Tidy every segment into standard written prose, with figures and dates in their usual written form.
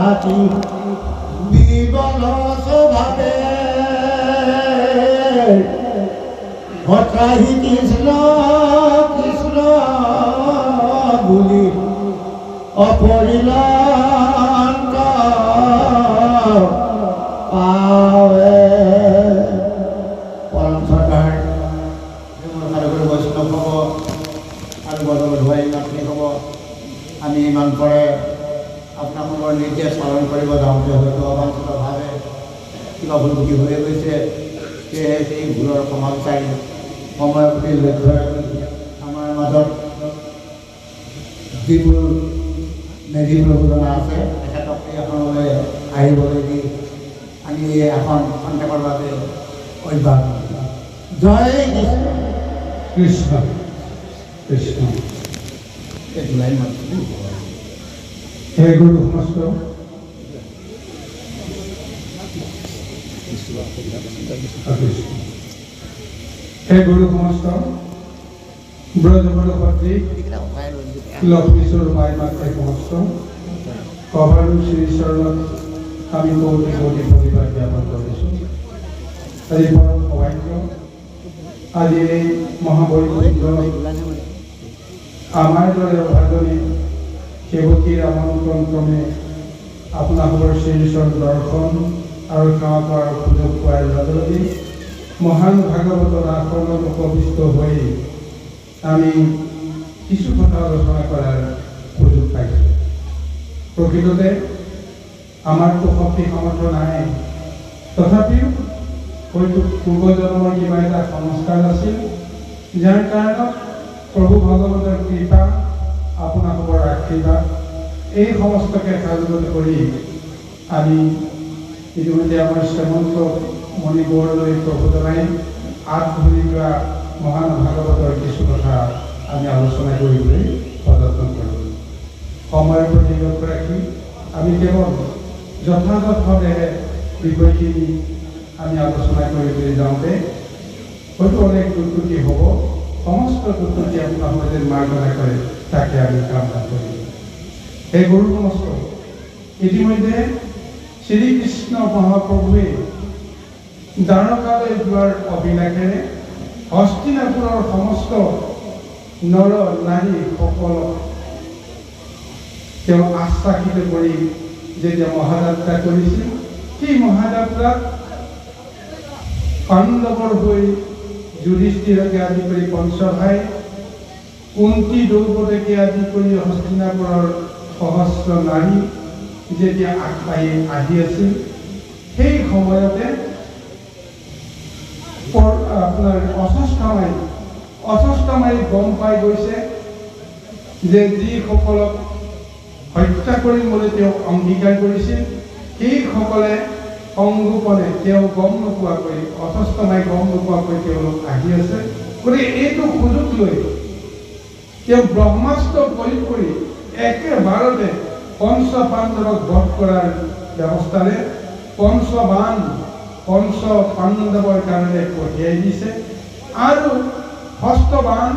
হাতি বিবন স্বভাবে ভট্টাহি কৃষ্ণ কৃষ্ণ বুলি অপৰিণান্ত পাৱে পৰম চৰকাৰ বৈষ্ণৱ হ'ব আৰু বৰদোৱাই নাথনি হ'ব। আমি ইমান পৰে আপোনালোকৰ নিৰ্দেশ পালন কৰিব যাওঁতে হয়তো অবাঞ্ছিতভাৱে কিবা ভুল বুদ্ধি হৈ গৈছে। সেয়েহে সেই ভুলৰ সমাজ চাৰি সময়ৰ প্ৰতি লক্ষ্য ৰাখি আমাৰ মাজত যিবোৰ মেধি প্ৰযোজনা আছে তেখেতক এই আসনলৈ আহিবলৈ দি আমি এই আসন সন্তেকৰ বাবে অভ্যাস জয় কৃষ্ণ কৃষ্ণ কৃষ্ণ। হে গুরু সমস্ত হে গুরু সমস্ত ব্রজবরপত্রী লক্ষ্মীশ্বর মায় মাত্রে সমস্ত কভারু শ্রী চরণ আমি কৌটি কৌটি পরিবার জ্ঞাপন করেছি। আজি পরম সৌভাগ্য, আজি এই মহাবৈকুণ্ঠ আমাৰ দৰে অভাজনী সেৱকীৰ আমন্ত্ৰণ ক্ৰমে আপোনালোকৰ শ্ৰীচৰণ দৰ্শন আৰু সেৱা কৰাৰ সুযোগ পোৱাৰ লগে লগে মহান ভাগৱতৰ আসনত উপবিষ্ট হৈ আমি কিছু কথা আলোচনা কৰাৰ সুযোগ পাইছোঁ। প্ৰকৃততে আমাৰতো শক্তি সামৰ্থ্য নাই, তথাপিও হয়তো পূৰ্বজন্মৰ কিবা এটা সংস্কাৰ আছিল, যাৰ কাৰণত প্ৰভু ভগৱতৰ কৃপা আপোনালোকৰ আশীৰ্বাদ এই সমস্তকে সাজুত কৰি আমি ইতিমধ্যে আমাৰ শ্ৰীমন্ত মণিপুৰলৈ প্ৰভু জনাই আগবাঢ়ি যোৱা মহান ভাগৱতৰ কিছু কথা আমি আলোচনা কৰিবলৈ প্ৰযত্ন কৰোঁ। সময়ৰ প্ৰতি লক্ষ্য ৰাখি আমি কেৱল যথাযথভাৱে বিষয়খিনি আমি আলোচনা কৰিবলৈ যাওঁতে হয়তো অনেক দুৰ্গতি হ'ব। সমস্ত দুৰ্গতি আপোনালোকে যেন মাৰ্জনা কৰে তাকে আমি কামনা কৰিম। সেই গুৰু সমস্ত ইতিমধ্যে শ্ৰীকৃষ্ণ মহাপ্ৰভুৱে দ্বাৰকালৈ যোৱাৰ অভিলাষেৰে হস্তিনাপুৰৰ সমস্ত নৰ নাৰীসকলক তেওঁ আশ্বাসিত কৰি যেতিয়া মহাযাত্ৰা কৰিছিল, সেই মহাযাত্ৰাত পাণ্ডৱৰ হৈ যুধিষ্ঠিৰকে আদি কৰি পঞ্চভাই, কুন্তি দ্ৰৌপদীকে আদি কৰি হস্তিনাপুৰৰ সহস্ৰ নাৰী যেতিয়া আগবাঢ়ি আহি আছিল, সেই সময়তে আপোনাৰ অস্বস্থামাই গম পাই গৈছে যে যিসকলক হত্যা কৰিম বুলি তেওঁ অংগীকাৰ কৰিছিল, সেইসকলে সংগোপনে তেওঁ গম নোপোৱাকৈ, অস্বস্থামাই গম নোপোৱাকৈ তেওঁলোক আহি আছে। গতিকে এইটো সুযোগ লৈ তেওঁ ব্ৰহ্মাস্ত্ৰ প্ৰয়োগ কৰি একেবাৰতে পঞ্চ পাণ্ডৱক বধ কৰাৰ ব্যৱস্থাৰে পঞ্চবাণ পঞ্চ পাণ্ডৱৰ কাৰণে পঠিয়াই দিছে আৰু হস্তবাণ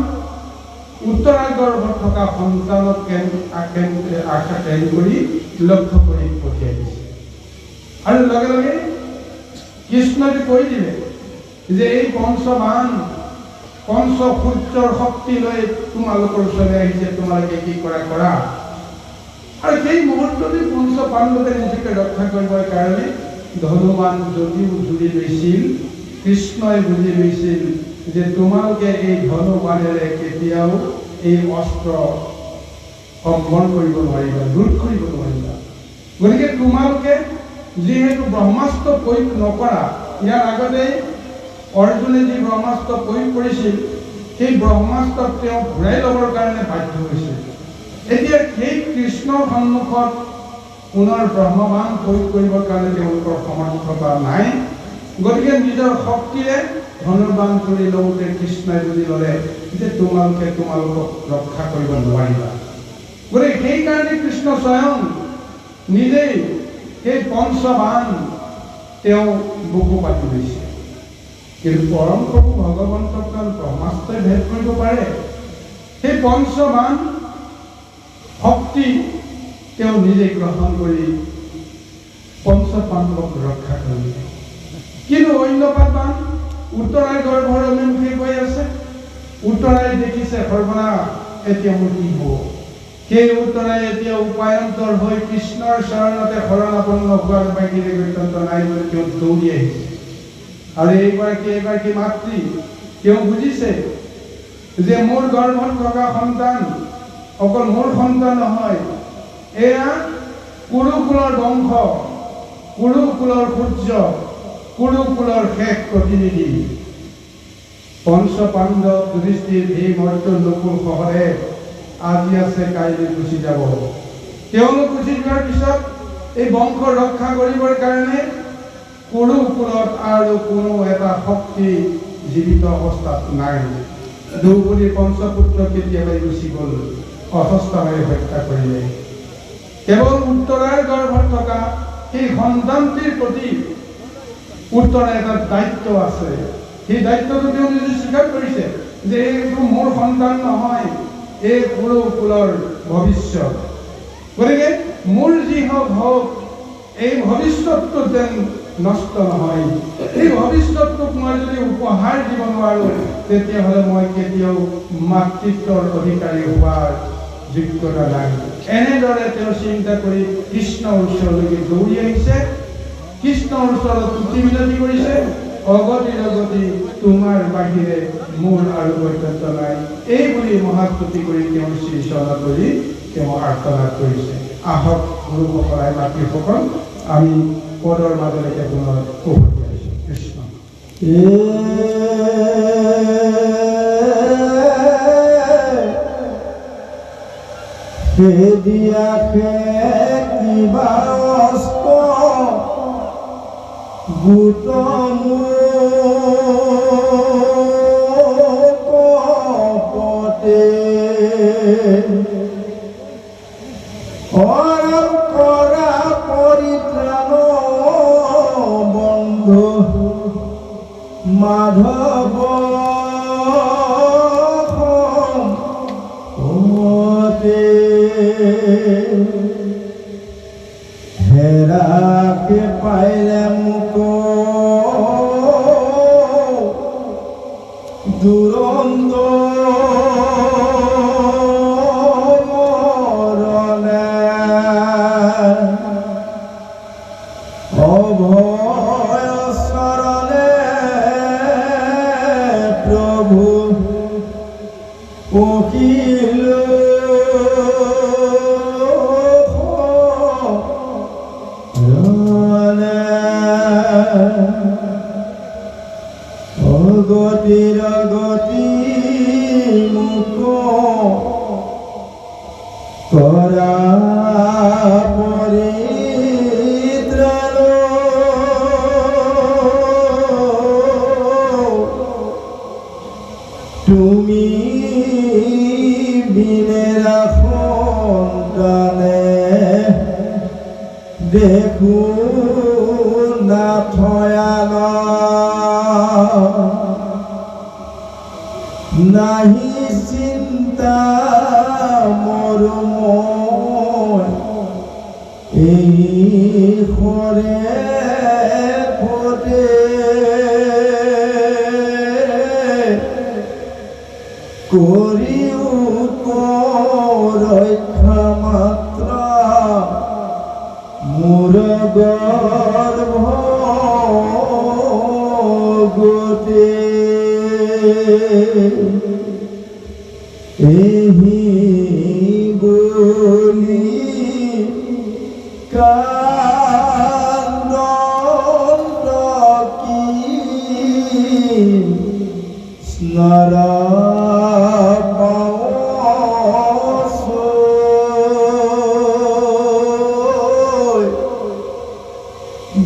উত্তৰাগৰ্ভত থকা সন্তানক আশা কেন্দ্ৰ কৰি লক্ষ্য কৰি পঠিয়াই দিছে। আৰু লগে লগে কৃষ্ণই কৈ দিলে যে এই পঞ্চবাণ পঞ্চ সূৰ্যৰ শক্তি লৈ তোমালোকৰ ওচৰলৈ আহিছে, তোমালোকে কি কৰা কৰা। আৰু সেই মুহূৰ্ততে পঞ্চ পাণ্ডৱে নিজকে ৰক্ষা কৰিবৰ কাৰণে ধনুবাণ যদিও জুৰি লৈছিল, কৃষ্ণই বুজি লৈছিল যে তোমালোকে এই ধনুবাণেৰে কেতিয়াও এই অস্ত্ৰ সম্বৰণ কৰিব নোৱাৰিবা, ৰোধ কৰিব নোৱাৰিবা। গতিকে তোমালোকে যিহেতু ব্ৰহ্মাস্ত্ৰ প্ৰয়োগ নকৰা, ইয়াৰ আগতে অৰ্জুনে যি ব্ৰহ্মাস্ত্ৰ প্ৰয়োগ কৰিছিল সেই ব্ৰহ্মাস্ত্ৰক তেওঁ ঘূৰাই ল'বৰ কাৰণে বাধ্য হৈছিল। এতিয়া সেই কৃষ্ণৰ সন্মুখত পুনৰ ব্ৰহ্মবাণ প্ৰয়োগ কৰিবৰ কাৰণে তেওঁলোকৰ সমৰ্থতা নাই। গতিকে নিজৰ শক্তিৰে ধনুৰ্বাণ কৰি লওঁতে কৃষ্ণই বুজি ল'লে যে তোমালোকক ৰক্ষা কৰিব নোৱাৰিবা। গতিকে সেইকাৰণে কৃষ্ণ স্বয়ং নিজেই সেই পঞ্চবাণ তেওঁ বুকু পাতি লৈছে। কিন্তু পৰম প্ৰভু ভগৱন্তক ব্ৰহ্মাস্ত্ৰই ভেদ কৰিব পাৰে। সেই পঞ্চবাণ শক্তি তেওঁ নিজে গ্ৰহণ কৰি পঞ্চপাণ্ডৱক ৰক্ষা কৰিলে। কিন্তু অন্য পাণ্ডৱ উত্তৰাই গৰ্ভৰ অভিমুখে গৈ আছে। উত্তৰাই দেখিছে সৰ্বনাশ, এতিয়া মোৰ কি হ'ব? সেই উত্তৰাই এতিয়া উপায়ন্তৰ হৈ কৃষ্ণৰ চৰণতে শৰণাপন্ন হোৱাৰ বাহিৰে গত্যন্ত নাই বুলি তেওঁ দৌৰি আহিছে। আৰু এইগৰাকী মাতৃ তেওঁ বুজিছে যে মোৰ গৰ্ভত থকা সন্তান অকল মোৰ সন্তান নহয়, এয়া কুৰুকুলৰ বংশ, কুৰুকুলৰ সূৰ্য, কুৰুকুলৰ শেষ প্ৰতিনিধি পঞ্চপাণ্ডৱ যুধিষ্ঠিৰ ভীম অৰ্জুন নকুল সহদেৱ আজি আছে, কাইলৈ গুচি যাব। তেওঁলোক গুচি যোৱাৰ পিছত এই বংশ ৰক্ষা কৰিবৰ কাৰণে কুৰুকুলত আৰু কোনো এটা শক্তি জীৱিত অৱস্থাত নাই। দ্ৰৌপদীৰ পঞ্চপুত্ৰ কেতিয়াবাই গুচি গ'ল, অসস্থাভাৱে হত্যা কৰিলে। কেৱল উত্তৰাৰ গৰ্ভত থকা সেই সন্তানটিৰ প্ৰতি উত্তৰাৰ এটা দায়িত্ব আছে। সেই দায়িত্বটো তেওঁ নিজে স্বীকাৰ কৰিছে যে এইটো মোৰ সন্তান নহয়, এই কুৰুকুলৰ ভৱিষ্যত। গতিকে মোৰ যি হওক হওক, এই ভৱিষ্যতটো যেন নষ্ট নহয়। এই ভৱিষ্যতটোক মই যদি উপহাৰ দিব নোৱাৰোঁ, তেতিয়াহ'লে মই কেতিয়াও মাতৃত্বৰ অধিকাৰী হোৱাৰ যোগ্যতা নাই। এনেদৰে তেওঁ চিন্তা কৰি কৃষ্ণৰ ওচৰলৈকে দৌৰি আহিছে। কৃষ্ণৰ ওচৰত তুতি মিনতি কৰিছে, অগতি অগতি তোমাৰ বাহিৰে মোৰ আৰু গত্যন্ত নাই, এই বুলি মহাস্তুতি কৰি তেওঁ শ্ৰীচৰণ কৰি তেওঁ আৰ্তনাদ কৰিছে। আহক গুৰুসকল, মাতৃসকল, আমি পদৰ মাজলৈকে পুনৰ উভতি আহিছোঁ। কৃষ্ণ কিবা কপতে কৰা পৰিত্ৰাণ বন্ধু মাধৱ হেৰাকে পাইলে মোক দুৰন্ত মৰণে অভয় চৰণে প্ৰভু পখিল অগতিৰ গতি মুখ কৰা পৰিত্ৰাণ তুমি বিনেৰা সন্তানে দেখো নাথয়াল নাহি চিন্তা মৰম এই হৰে পদে কৰিও ৰক্ষা মাত্ৰ মোৰ গৰ্ভ গোটে এহি বলি কান্দন্ত কি স্মৰ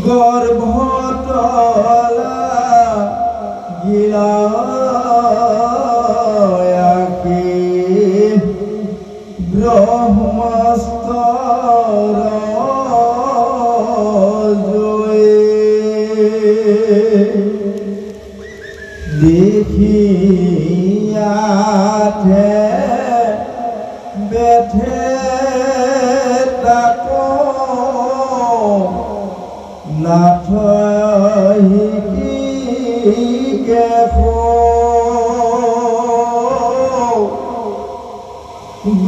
গৰ্ভতলা গিলা ব্ৰহ্মস্তৰ জয়ে দেখিয়াতে বেঠে নাথহিকে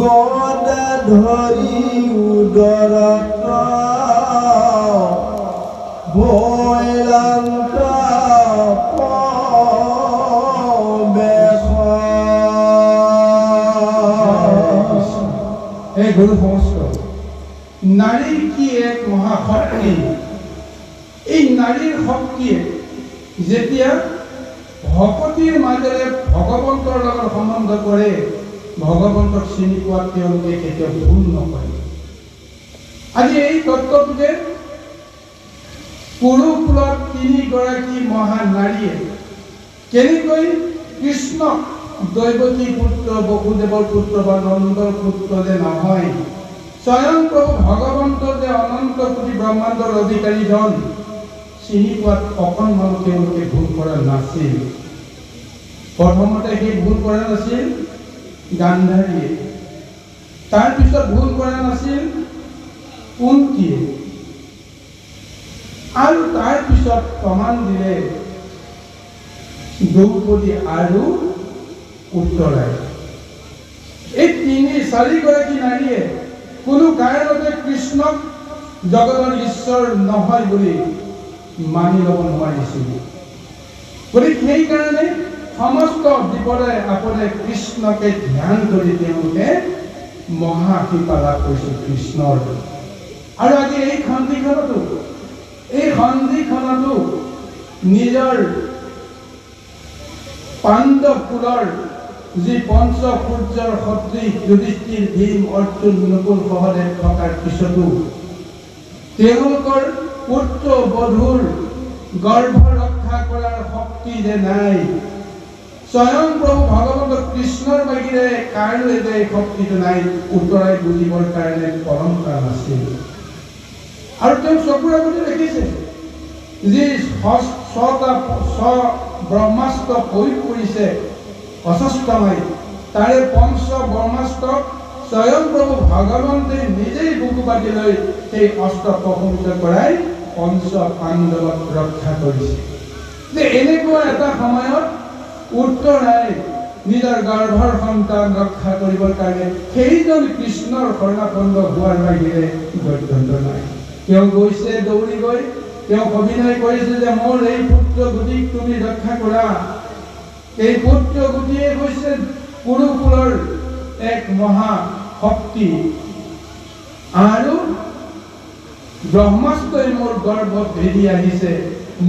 গদা ধৰি উদৰত ভৈৰান্ত এই গুৰু সমস্ত নাৰীৰ কি এক মহাশক্তি। এই নাৰীৰ শক্তিয়ে যেতিয়া ভকতিৰ মাজেৰে ভগৱন্তৰ লগত সম্বন্ধ কৰে, ভগৱন্তক চিনি পোৱাত তেওঁলোকে কেতিয়াও ভুল নকৰে। আজি এই তত্ত্বটোকে কুৰুকুলত তিনিগৰাকী মহান নাৰীয়ে কেনেকৈ কৃষ্ণক দৈৱকী পুত্ৰ, বসুদেৱৰ পুত্ৰ বা নন্দৰ পুত্ৰ যে নহয়, স্বয়ং প্ৰভু ভগৱন্ত যে অনন্ত কোটি ব্ৰহ্মাণ্ডৰ অধিকাৰীজন চিনি পোৱাত অকণমানো তেওঁলোকে ভুল কৰা নাছিল। প্ৰথমতে সেই ভুল কৰা নাছিল গান্ধাৰীয়ে, তাৰপিছত ভুল কৰা নাছিল কুন্তীয়ে, আৰু তাৰপিছত প্ৰমাণ দিলে দ্ৰৌপদী আৰু উত্তৰাই। এই চাৰিগৰাকী নাৰীয়ে কোনো কাৰণতে কৃষ্ণক জগতৰ ঈশ্বৰ নহয় বুলি মানি ল'ব নোৱাৰিছিল। গতিকে সেইকাৰণে সমস্ত বিপদে আপদে কৃষ্ণকে ধ্যান কৰি তেওঁলোকে মহাকৃপা লাভ কৰিছিল কৃষ্ণৰ। আৰু আজি এই সন্ধিখনতো নিজৰ পাণ্ডৱ কুলৰ যি পঞ্চ সূৰ্যৰ সদৃশ যুধিষ্ঠিৰ, ভীম, অৰ্জুন, নকুল, সহদেৱ থকাৰ পিছতো তেওঁলোকৰ পুত্ৰ বধূৰ গৰ্ভ ৰক্ষা কৰাৰ শক্তি যে নাই, স্বয়ং প্ৰভু ভগৱন্ত কৃষ্ণৰ বাহিৰে কাৰোৱে যে এই শক্তিটো নাই, উত্তৰাই বুজিবৰ কাৰণে পৰম্পৰা নাছিল। আৰু তেওঁ চকুৰ আগতে দেখিছে যি ব্ৰহ্মাস্ত্ৰ প্ৰয়োগ কৰিছে অশস্ত্ৰময়, তাৰে পঞ্চ ব্ৰহ্মাস্ত্ৰক স্বয়ং প্ৰভু ভগৱন্তে নিজেই বুকু পাতি লৈ সেই অস্ত্ৰ প্ৰশমিত কৰাই পঞ্চ পাণ্ডৱক ৰক্ষা কৰিছে। যে এনেকুৱা এটা সময়ত উত্তৰাই নিজৰ গৰ্ভৰ সন্তান ৰক্ষা কৰিবৰ কাৰণে সেইজন কৃষ্ণৰ শৰণাপন্ন হোৱাৰ বাহিৰে গত্যন্ত নাই। তেওঁ গৈছে দৌৰি গৈ তেওঁ অভিনয় কৰিছে যে মোৰ এই পুত্ৰ গুটিক তুমি ৰক্ষা কৰা। এই পুত্ৰ গুটিয়ে হৈছে কুৰুকুলৰ এক মহা শক্তি, আৰু ব্ৰহ্মাস্ত্ৰই মোৰ গৰ্ভত ভেদি আহিছে,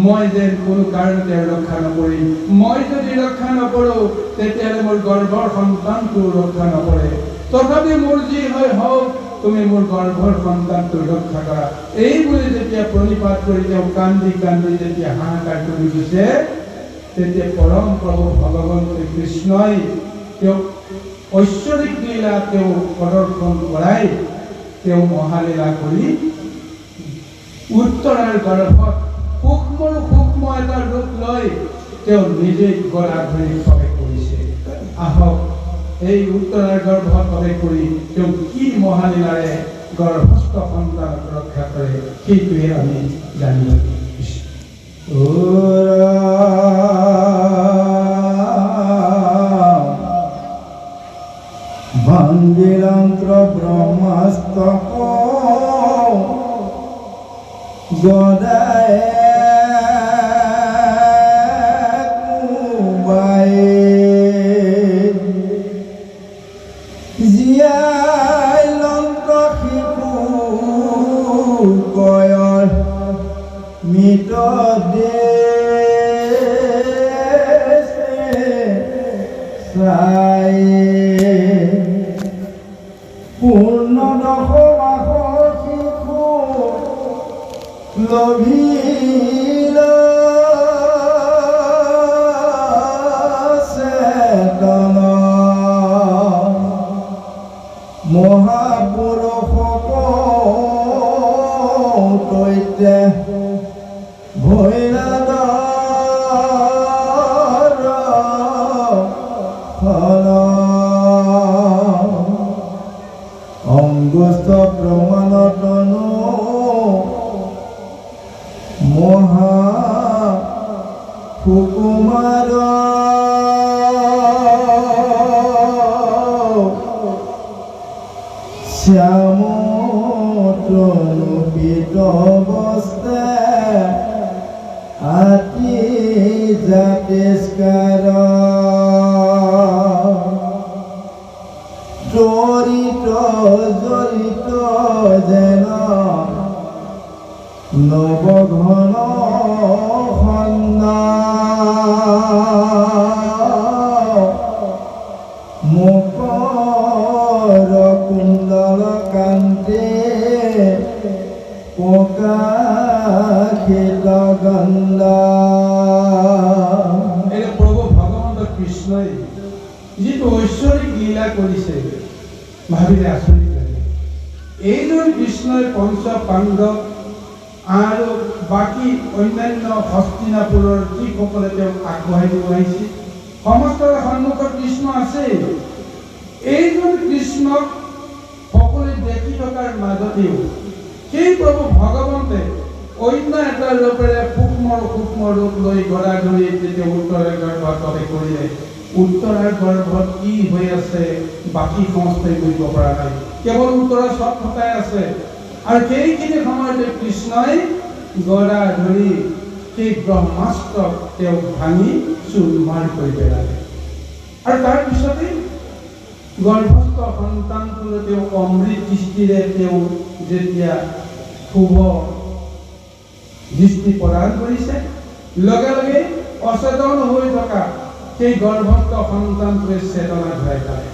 মই যেন কোনো কাৰণতে ৰক্ষা নকৰিম। মই যদি ৰক্ষা নকৰোঁ তেতিয়াহ'লে মোৰ গৰ্ভৰ সন্তানটো ৰক্ষা নকৰে। তথাপি মোৰ যি হয় হওক, তুমি মোৰ গৰ্ভৰ সন্তানটো ৰক্ষা কৰা। এই বুলি যেতিয়া প্ৰণিপাত কৰি তেওঁ কান্দি কান্দি যেতিয়া হাহাকাৰ কৰি দিছে, তেতিয়া পৰম প্ৰভু ভগৱন্ত কৃষ্ণই তেওঁ ঐশ্বৰিক লীলা তেওঁ প্ৰদৰ্শন কৰাই তেওঁ মহালীলা কৰি উত্তৰাৰ গৰ্ভত সূক্ষ্ম এটা ৰূপ লৈ তেওঁ নিজেই গলা ধৰি প্ৰৱেশ কৰিছে। আহক এই উত্তৰাৰ গৰ্ভত প্ৰৱেশ কৰি তেওঁ কি মহালীলাৰে গৰ্ভস্থ সন্তানক ৰক্ষা কৰে সেইটোৱে আমি জানিব ভাঙ্গিৰন্ত্ৰ ব্ৰহ্মাস্ত্ৰ গদায় জিয়াই লন্ত্ৰ শিশু কয়ৰ মৃত চাই পূৰ্ণ দশমাসৰ শিশু লভিল চেতন মহাপুৰুষক তৈতে ভৈৰৱৰ ফল অংগুষ্ঠ প্ৰমাণতনো শ্যাম তনুপিত বস্তে আতি জাতিস্কাৰ জড়িত জড়িত যেন নবঘন খন্না মুখৰ কুণ্ডল কান্তে প্ৰকাশিত গন্ধ। এই প্ৰভু ভগৱন্ত কৃষ্ণই যিটো ঐশ্বৰিক লীলা কৰিছে ভাবিলে আচৰিত লাগে। এইজন কৃষ্ণই পঞ্চ পাণ্ডৱ আৰু বাকী অন্যান্য হস্তিনাপুৰৰ যিসকলে তেওঁক আগবঢ়াই দিব আহিছিল সমস্তৰ সন্মুখত কৃষ্ণ আছে। এইজন কৃষ্ণক সকলোৱে দেখি থকাৰ মাজতেও সেই প্ৰভু ভগৱন্তে অন্য এটা ৰূপেৰে সূক্ষ্ম সূক্ষ্ম ৰূপ লৈ গৰাগৰি যেতিয়া উত্তৰাৰ গৰ্ভত কৰিলে, উত্তৰাৰ গৰ্ভত কি হৈ আছে বাকী সমস্তই কৰিব পৰা নাই, কেৱল উত্তৰা চট ফটাই আছে। আৰু সেইখিনি সময়তে কৃষ্ণই গৰা ধৰি সেই ব্ৰহ্মাস্ত্ৰক তেওঁক ভাঙি চূৰমাৰ কৰি পেলালে। আৰু তাৰপিছতে গৰ্ভস্থ সন্তানটোলৈ তেওঁ অমৃত দৃষ্টিৰে তেওঁ যেতিয়া শুভ দৃষ্টি প্ৰদান কৰিছে, লগে লগে অচেতন হৈ থকা সেই গৰ্ভস্থ সন্তানটোৱে চেতনা ঘূৰাই পালে।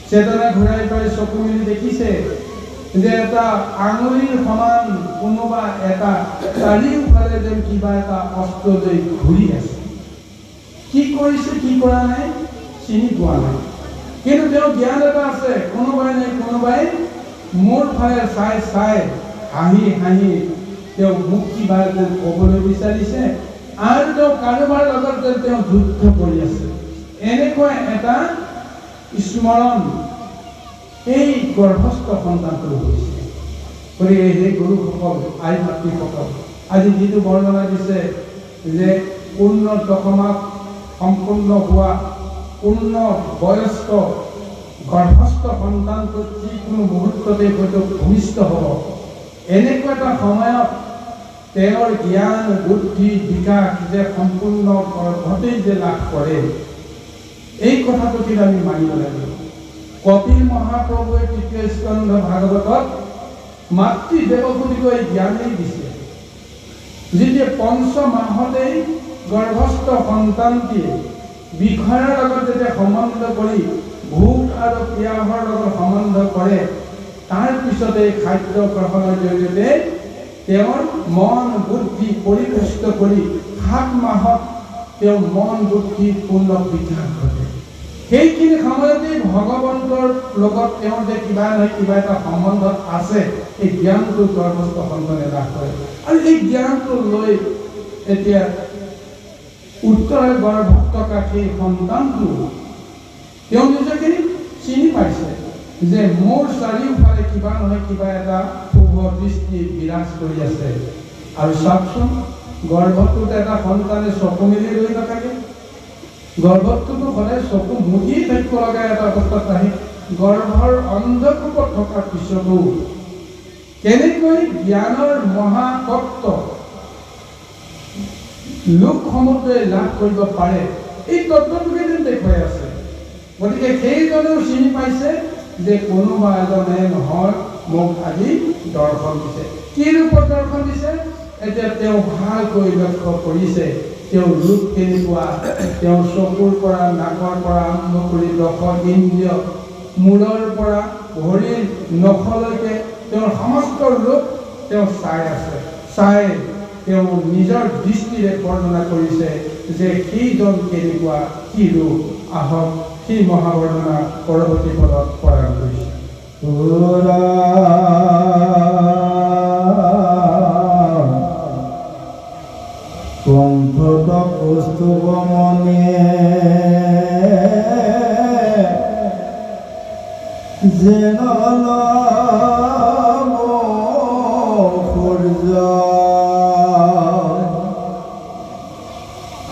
চেতনা ঘূৰাই পাই চকু মেলি দেখিছে যে এটা আঙুলিৰ সমান কোনোবা এটা চাৰিওফালে যেন কিবা এটা অস্ত্ৰ লৈ ঘূৰি আছে। কি কৰিছে কি কৰা নাই চিনি পোৱা নাই, কিন্তু তেওঁ জ্ঞান এটা আছে কোনোবাই নাই কোনোবাই মোৰ ফালে চাই চাই হাঁহি হাঁহি তেওঁ মোক কিবা যেন ক'বলৈ বিচাৰিছে আৰু তেওঁ কাৰোবাৰ লগত যেন তেওঁ যুদ্ধ কৰি আছে, এনেকুৱা এটা স্মৰণ এই গৰ্ভস্থ সন্তানটো হৈছে। গতিকে সেই গুৰুসকল আই মাতৃসকল আজি যিটো বৰ্ণনা দিছে যে পূৰ্ণ দশমাত সম্পূৰ্ণ হোৱা পূৰ্ণ বয়স্ক গৰ্ভস্থ সন্তানটো যিকোনো মুহূৰ্ততে হয়তো ভূমিষ্ঠ হ'ব, এনেকুৱা এটা সময়ত তেওঁৰ জ্ঞান বুদ্ধি বিকাশ যে সম্পূৰ্ণ গৰ্ভতেই যে লাভ কৰে, এই কথাটো কিন্তু আমি মানিব লাগিব। কপিল মহাপ্ৰভুৱে তৃতীয় স্কন্ধ ভাগৱতত মাতৃ দেৱভূতিকৈ জ্ঞানেই দিছে, যেতিয়া পঞ্চ মাহতেই গৰ্ভস্থ সন্তানটিয়ে বিষয়াৰ লগত যেতিয়া সম্বন্ধ কৰি ভোক আৰু পিয়াহৰ লগত সম্বন্ধ কৰে, তাৰ পিছতে খাদ্য গ্ৰহণৰ জৰিয়তে তেওঁৰ মন বুদ্ধি পৰিপুষ্ট কৰি 7 মাহত তেওঁ মন বুদ্ধি পূৰ্ণ বিকাশ ঘটে। সেইখিনি সময়তে ভগৱন্তৰ লগত তেওঁৰ যে কিবা নহয় কিবা এটা সম্বন্ধ আছে, এই জ্ঞানটো গৰ্ভস্থ সন্তানে লাভ কৰে। আৰু এই জ্ঞানটো লৈ এতিয়া উত্তৰাৰ গৰ্ভত থকা সেই সন্তানটো তেওঁ নিজকে চিনি পাইছে যে মোৰ চাৰিওফালে কিবা নহয় কিবা এটা শুভ দৃষ্টি বিৰাজ কৰি আছে। আৰু চাওকচোন গৰ্ভটোত এটা সন্তানে চকু মেলি ৰৈ নাথাকে, গৰ্ভটোতো সদায় চকু মুদিয়ে থাকিব লগা এটা অৱস্থাত আহি গৰ্ভৰ অন্ধকূপত থকাৰ পিছতো কেনেকৈ জ্ঞানৰ মহাতত্ত্ব লোকসমূহে লাভ কৰিব পাৰে, এই তত্ত্বটোকে যেন দেখুৱাই আছে। গতিকে সেইজনেও চিনি পাইছে যে কোনোবা এজনে নহয় মোক আজি দৰ্শন দিছে। কি ৰূপত দৰ্শন দিছে এতিয়া তেওঁ ভালকৈ লক্ষ্য কৰিছে। তেওঁৰ ৰূপ কেনেকুৱা, তেওঁৰ চকুৰ পৰা নাকৰ পৰা আৰম্ভ কৰি 10 ইন্দ্ৰিয়, মূৰৰ পৰা ভৰিৰ নখলৈকে তেওঁৰ সমস্ত ৰূপ তেওঁ চাই আছে। চাই তেওঁ নিজৰ দৃষ্টিৰে বৰ্ণনা কৰিছে যে সেইজন কেনেকুৱা কি ৰূপ। আহক সেই মহাবৰ্ণনা পৰৱৰ্তী পদত প্ৰদান কৰিছে। কণ্ঠত কৌস্তুভ মনে যেন সূৰ্য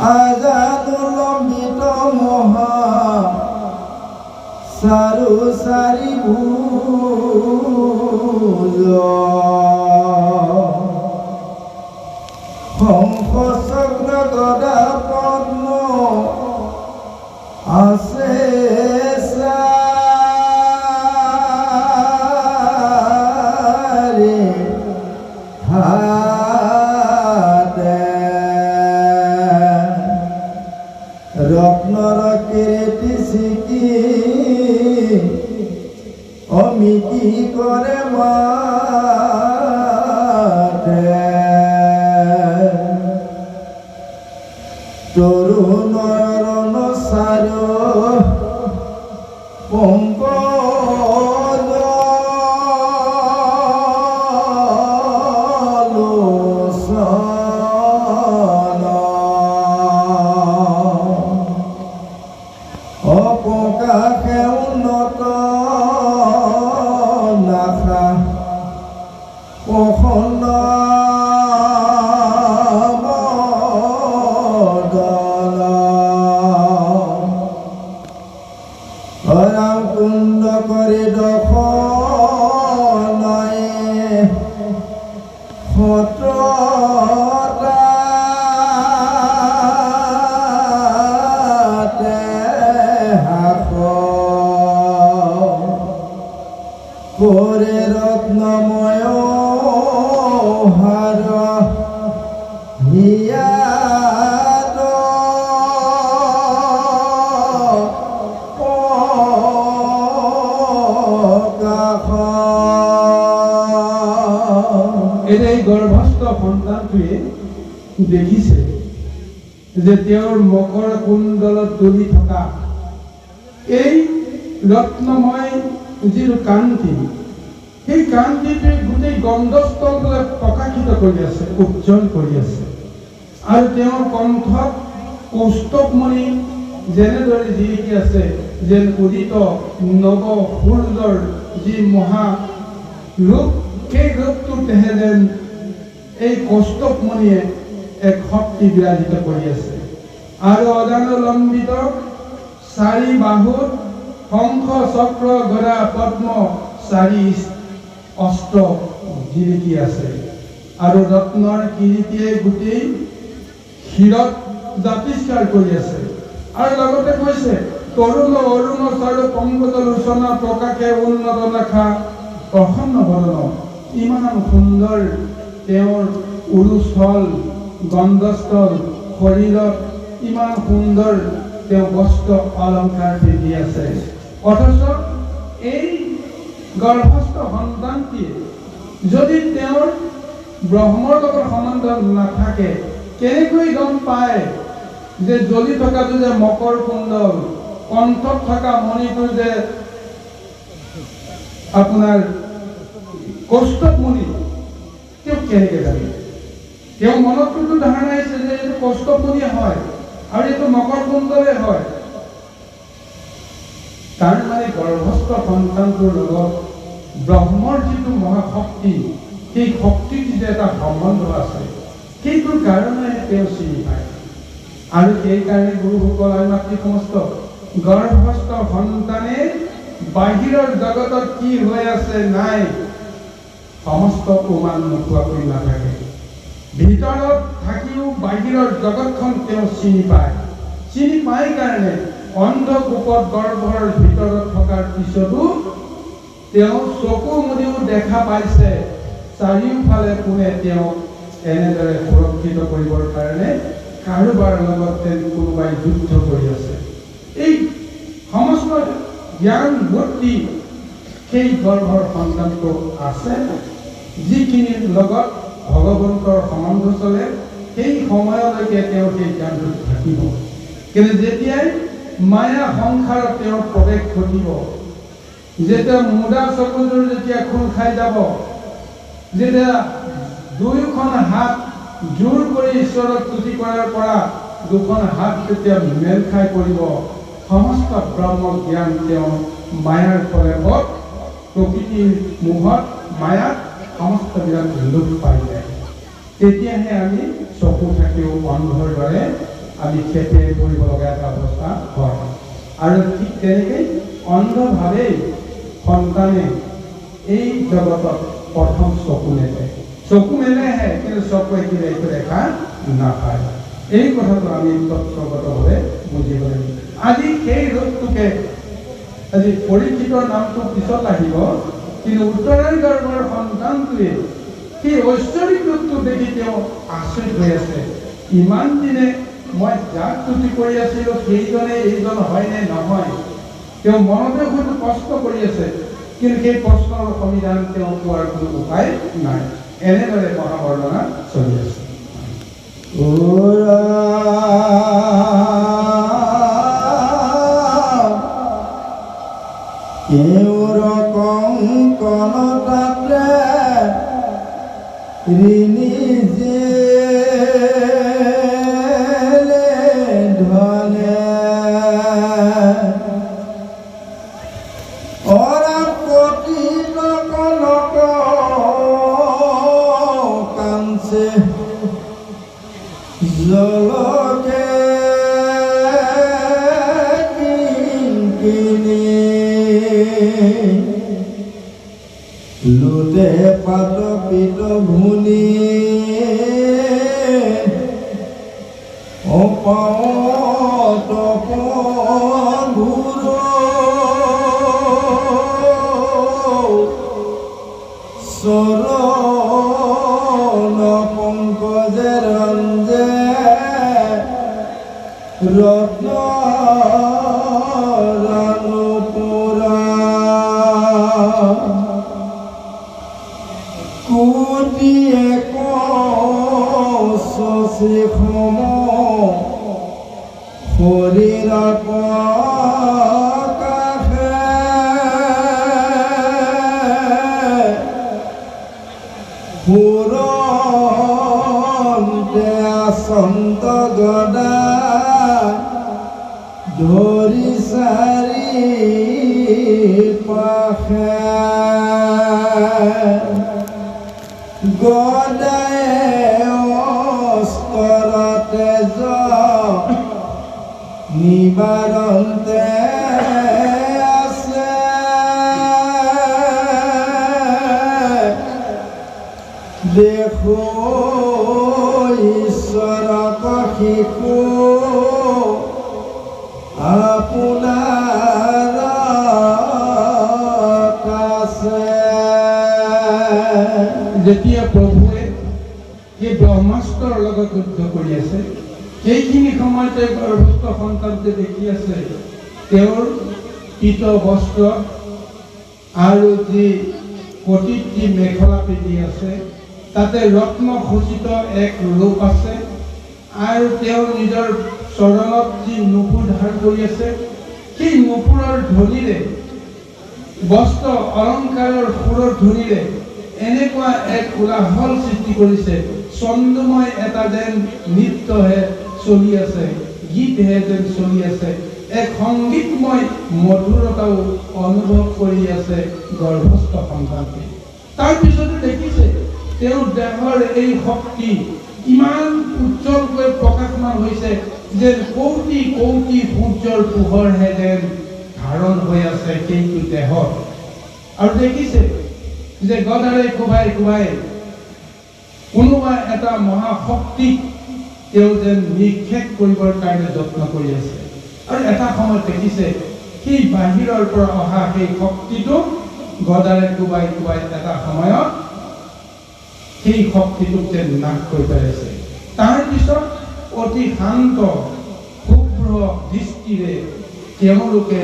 আজাদুলম্বিত মহা চাৰু চাৰি ভুজ শংখ চক্ৰ গদা পদ্ম আছে চাৰি হাতে ৰত্নৰ কিৰীটি চিকি অমিকি কৰে মাতে তৰুণৰ চাৰু পংকজ লোচন অপকাশে উন্নত নাখা প্ৰসন্ন ৰাম কুণ্ড কৰে দখনয়ে সত্ৰতে হাস কৰে ৰত্নময় হাৰ হিয়া এই গৰ্ভস্থ সন্তানটোৱে দেখিছে যে তেওঁৰ মকৰ কুণ্ডলত দলি থকা এই ৰত্নময় যিটো কান্তি সেই কান্তিটোৱে গোটেই গন্ধস্থললৈ প্ৰকাশিত কৰি আছে উজ্জ্বল কৰি আছে আৰু তেওঁৰ কণ্ঠত কৌস্তভমণি যেনেদৰে জিলিকি আছে যেন উদিত নৱ সূৰ্যৰ যি মহা ৰূপ সেই ৰূপটোতেহে যেন এই কৌস্তভমণিয়ে এক শক্তি বিৰাজিত কৰি আছে আৰু অজানুলম্বিত চাৰি বাহুত শংখ চক্ৰ গদা পদ্ম চাৰি অস্ত্ৰ জিলিকি আছে আৰু ৰত্নৰ কিৰীটিয়ে গোটেই শিৰত জাতিষ্কাৰ কৰি আছে আৰু লগতে কৈছে তৰুণ অৰুণ চাৰু পংকজ লোচন প্ৰকাশে উন্নত নাখা প্ৰসন্ন বদন ইমান সুন্দৰ তেওঁৰ উৰুস্থল গন্ধস্থল শৰীৰত ইমান সুন্দৰ তেওঁ বস্ত্ৰ অলংকাৰ পিন্ধি আছে অথচ এই গৰ্ভস্থ সন্তানটিয়ে যদি তেওঁৰ ব্ৰহ্মৰ লগত সম্বন্ধ নাথাকে কেনেকৈ গম পায় যে জ্বলি থকাটো যে মকৰ কুণ্ডল কণ্ঠত থকা মণিটো যে আপোনাৰ কৌস্তভমণি তেওঁ কেনেকৈ জানে তেওঁ মনততো ধাৰণা আহিছে যে এইটো কৌস্তভমণিয়ে হয় আৰু এইটো মকৰ কুণ্ডলে হয় তাৰ মানে গৰ্ভস্থ সন্তানটোৰ লগত ব্ৰহ্মৰ যিটো মহাশক্তি সেই শক্তিৰ যিটো এটা সম্বন্ধ আছে সেইটোৰ কাৰণে তেওঁ চিনি পায় আৰু সেইকাৰণে গুৰুসকল আৰু মাতৃ সমস্ত গৰ্ভস্থ সন্তানে বাহিৰৰ জগতত কি হৈ আছে নাই সমস্ত উমান নোপোৱাকৈ নাথাকে ভিতৰত থাকিও বাহিৰৰ জগতখন তেওঁ চিনি পায় কাৰণে অন্ধকূপত গৰ্ভৰ ভিতৰত থকাৰ পিছতো তেওঁ চকু মুদিও দেখা পাইছে চাৰিওফালে কোনে তেওঁক এনেদৰে সুৰক্ষিত কৰিবৰ কাৰণে কাৰোবাৰ লগত কোনোবাই যুদ্ধ কৰি আছে এই সমস্ত জ্ঞান বুদ্ধি সেই গৰ্ভৰ সন্তানটো আছে যিখিনিৰ লগত ভগৱন্তৰ সম্বন্ধ চলে সেই সময়লৈকে তেওঁ সেই জ্ঞানটো থাকিব কিন্তু যেতিয়াই মায়া সংসাৰত তেওঁৰ প্ৰৱেশ ঘটিব যেতিয়া মুদা চকুযোৰ যেতিয়া খোল খাই যাব যেতিয়া দুয়োখন হাত জোৰ কৰি ঈশ্বৰক তুতি কৰাৰ পৰা দুখন হাত যেতিয়া মেল খাই পৰিব সমস্ত ব্ৰহ্ম জ্ঞান তেওঁ মায়াৰ প্ৰলেপত প্ৰকৃতিৰ মোহত মায়াত সমস্ত বিলাক লোপ পাই যায় তেতিয়াহে আমি চকু থাকিও অন্ধৰ দৰে আমি খেপে কৰিব লগা এটা অৱস্থা হয় আৰু ঠিক তেনেকৈ অন্ধভাৱেই সন্তানে এই জগতত প্ৰথম চকু মেলে। চকু মেলেহে, কিন্তু চকুৱে কিবা একো দেখা নাপায়। এই কথাটো আমি তত্ত্বগতভাৱে বুজিব লাগিব। আজি সেই ৰূপটোকে, আজি পৰীক্ষিতৰ নামটো পিছত আহিব, কিন্তু উত্তৰাৰ গৰ্ভৰ সন্তানটোৱে সেই ঐশ্বৰিক ৰূপটো দেখি তেওঁ আচৰিত হৈ আছে। ইমান দিনে মই যাক তুতি কৰি আছিলোঁ সেইজনে এইজন হয়নে নহয়, তেওঁ মনতে হয়তো প্ৰশ্ন কৰি আছে, কিন্তু সেই প্ৰশ্নৰ সমাধান তেওঁ পোৱাৰ কোনো উপায় নাই। এনেদৰে মহাবৰ্ণনা চলি আছে। জলকে কিনকিনি লুটে পাত পিত ভুনি অপাত ঘুর চরণ পঙ্কজে রঞ্জে রত্ন রানুপুরা কোটি এক শশী সম শরীর কাষে পুরন্তে আসন্ত গদা ধরি সারি পাখে গদায় অস্তরতে নিবারন্তে আছে দেখো ঈশ্বর শিশু আপোনাৰ কাছে। যেতিয়া প্ৰভুৱে এই ব্ৰহ্মাস্ত্ৰৰ লগত যুদ্ধ কৰি আছে, সেইখিনি সময়তে গৰ্ভস্থ সন্তানটোৱে দেখি আছে তেওঁৰ পীত বস্ত্ৰ আৰু যি কটিত যি মেখেলা পিন্ধি আছে তাতে ৰত্ন খচিত এক ৰূপ আছে, আৰু তেওঁ নিজৰ চৰণত যি নুপুৰ ধাৰণ কৰি আছে, সেই নুপুৰৰ ধ্বনিৰে, বস্ত্ৰ অলংকাৰৰ সুৰৰ ধ্বনিৰে এনেকুৱা এক কোলাহল সৃষ্টি কৰিছে। ছন্দময় এটা যেন নৃত্যহে চলি আছে, গীতহে যেন চলি আছে, এক সংগীতময় মধুৰতাও অনুভৱ কৰি আছে গৰ্ভস্থ সন্তানটি। তাৰপিছতে দেখিছে তেওঁৰ দেহৰ এই শক্তি ইমান উজ্জ্বলকৈ প্ৰকাশমান হৈছে যে কৌটি কৌটি সূৰ্যৰ পোহৰহে যেন ধাৰণ হৈ আছে সেইটো দেহত। আৰু দেখিছে যে গদাৰে কোবাই কোবাই কোনোবা এটা মহাশক্তিক তেওঁ যেন নিক্ষেপ কৰিবৰ কাৰণে যত্ন কৰি আছে। আৰু এটা সময়ত দেখিছে সেই বাহিৰৰ পৰা অহা সেই শক্তিটো গদাৰে কোবাই কোবাই এটা সময়ত সেই শক্তিটোক যেন নাশ কৰি পেলাইছে। তাৰপিছত অতি শান্ত শুভ্ৰ দৃষ্টিৰে তেওঁলোকে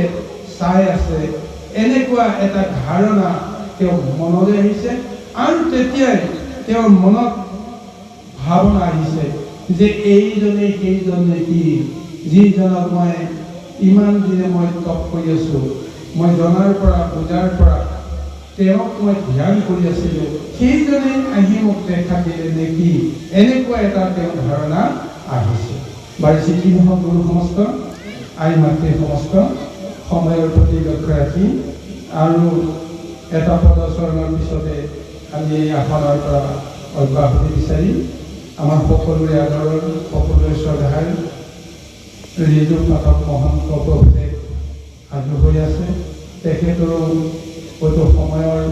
চাই আছে, এনেকুৱা এটা ধাৰণা তেওঁৰ মনলৈ আহিছে। আৰু তেতিয়াই তেওঁৰ মনত ভাৱনা আহিছে যে এইজনে সেইজন নেকি, যিজনক মই ইমান দিনে মই তপ কৰি আছোঁ, মই জনাৰ পৰা বুজাৰ পৰা তেওঁক মই ধ্যান কৰি আছিলোঁ, সেইজনে আহি মোক দেখা দিলে নেকি, এনেকুৱা এটা তেওঁৰ ধাৰণা আহিছে। বাৰু চিঠি নহওক গুৰু সমস্ত, আই মাতৃ সমস্ত সময়ৰ প্ৰতি লক্ষ্য ৰাখি আৰু এটা পদচৰণৰ পিছতে আমি এই আসনৰ পৰা অব্যাহতি বিচাৰি আমাৰ সকলোৰে আদৰৰ, সকলোৰে শ্ৰদ্ধাৰ ঋতু পাঠক মহন্ত প্ৰভুৱে সাজু হৈ আছে। তেখেতৰো হয়তো সময়ৰ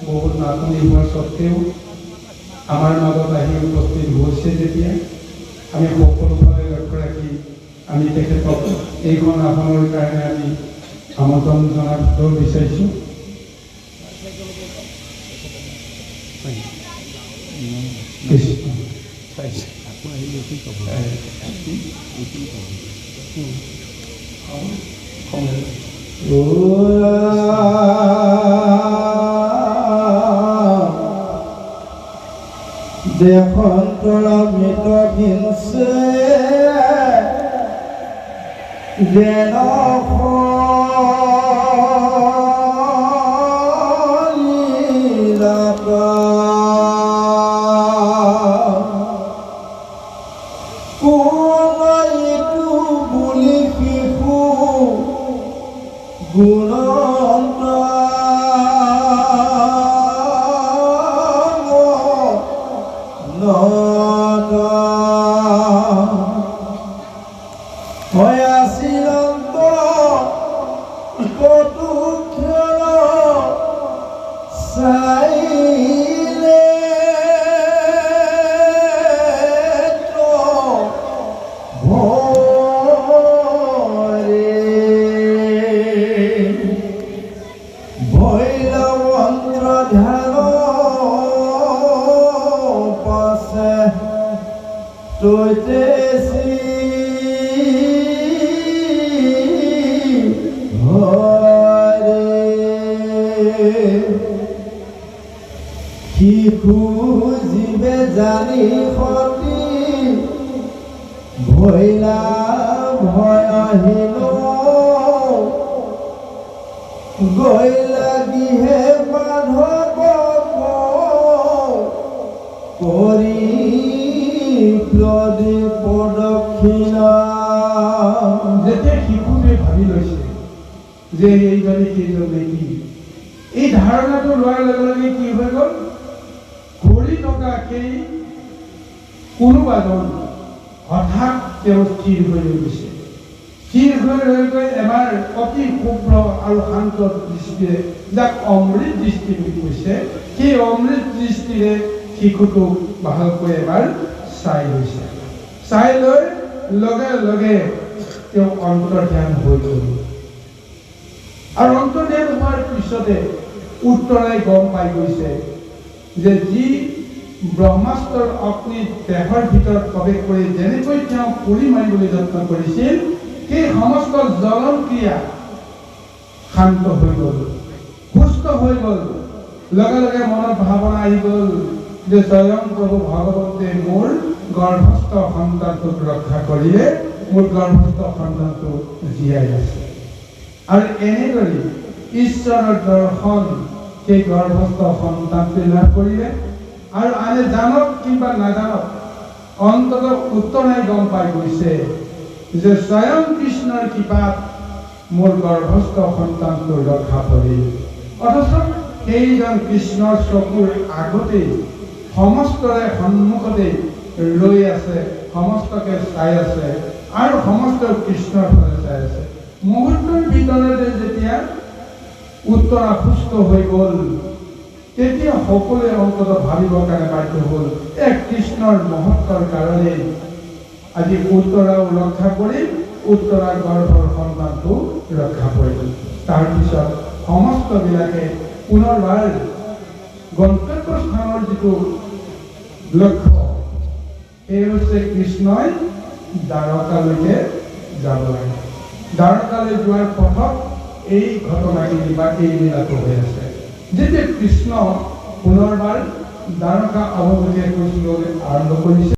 বহুত নাটনি হোৱাৰ স্বত্তেও আমাৰ মাজত আহি উপস্থিত হৈছে যেতিয়া আমি সকলোফালে লক্ষ্য ৰাখি আমি তেখেতক এইখন আসনৰ কাৰণে আমি আমন্ত্ৰণ জনাব বিচাৰিছোঁ। দেশন্তর মৃত হিংসে যেন কোনটো বুলি শিশু গুণন্ত হয় আছিল কটু খেল চাইলে ভৈল মন্ত্ৰ ধ্যান পাছে তৈতেছি শিশু জীৱে জানি সতি ভৈলা ভয় আহিল গৈ লাগিহে মাধৱ কৰি প্ৰদীপ প্ৰদক্ষিণা। যেতিয়া শিশুটোৱে ভাবি লৈছে যে এইজনে কেইজন নেকি, এই ধাৰণাটো লোৱাৰ লগে লগে কি হৈ গ'ল, ঘূৰি থকা সেই কোনোবাজন হঠাৎ তেওঁ স্থিৰ হৈ গৈছে। স্থিৰ হৈ গৈ এবাৰ অতি শুভ্ৰ আৰু শান্ত দৃষ্টিৰে, যাক অমৃত দৃষ্টি বুলি কৈছে, সেই অমৃত দৃষ্টিৰে শিশুটোক ভালকৈ এবাৰ চাই লৈছে। চাই লৈ লগে লগে তেওঁ অন্তৰ্ধান হৈ গ'ল। আৰু অন্তৰ্ধান হোৱাৰ পিছতে উত্তৰাই গম পাই গৈছে যে যি ব্ৰহ্মাস্ত্ৰৰ অগ্নিত দেহৰ ভিতৰত প্ৰৱেশ কৰি যেনেকৈ তেওঁ পুৰি মাৰিবলৈ যত্ন কৰিছিল, সেই সমস্ত জ্বলন ক্ৰিয়া শান্ত হৈ গ'ল, সুস্থ হৈ গ'ল। লগে লগে মনত ভাৱনা আহি গ'ল যে স্বয়ং প্ৰভু ভগৱন্তে মোৰ গৰ্ভস্থ সন্তানটোক ৰক্ষা কৰিলে, মোৰ গৰ্ভস্থ সন্তানটো জীয়াই আছে। আৰু এনেদৰে ঈশ্বৰৰ দৰ্শন সেই গৰ্ভস্থ সন্তানটোৱে লাভ কৰিলে। আৰু আনে জানক কিংবা নাজানক অন্ততঃ উত্তৰাই গম পাই গৈছে যে স্বয়ং কৃষ্ণৰ কৃপাত মোৰ গৰ্ভস্থ সন্তানটো ৰক্ষা পৰিল। অথচ সেইজন কৃষ্ণৰ চকুৰ আগতেই সমস্তৰে সন্মুখতে ৰৈ আছে, সমস্তকে চাই আছে আৰু সমস্ত কৃষ্ণৰ ফালে চাই আছে। মুহূৰ্তৰ ভিতৰতে যেতিয়া উত্তৰা সুস্থ হৈ গ'ল, তেতিয়া সকলোৱে অন্ততঃ ভাবিবৰ কাৰণে বাধ্য হ'ল, এক কৃষ্ণৰ মহত্বৰ কাৰণে আজি উত্তৰাও ৰক্ষা কৰিল, উত্তৰাৰ গৰ্ভৰ সন্তানটো ৰক্ষা কৰিল। তাৰপিছত সমস্তবিলাকে পুনৰবাৰ গন্তব্য স্থানৰ যিটো লক্ষ্য, এই হৈছে কৃষ্ণই দ্বাৰকালৈকে যাব লাগে। দ্বাৰকালৈ যোৱাৰ পথত এই ঘটনাখিনি বা এই লীলাটো হৈ আছে। যেতিয়া কৃষ্ণ পুনৰবাৰ দ্বাৰকা অৱমুখে খোজ ল'বলৈ আৰম্ভ কৰিছে,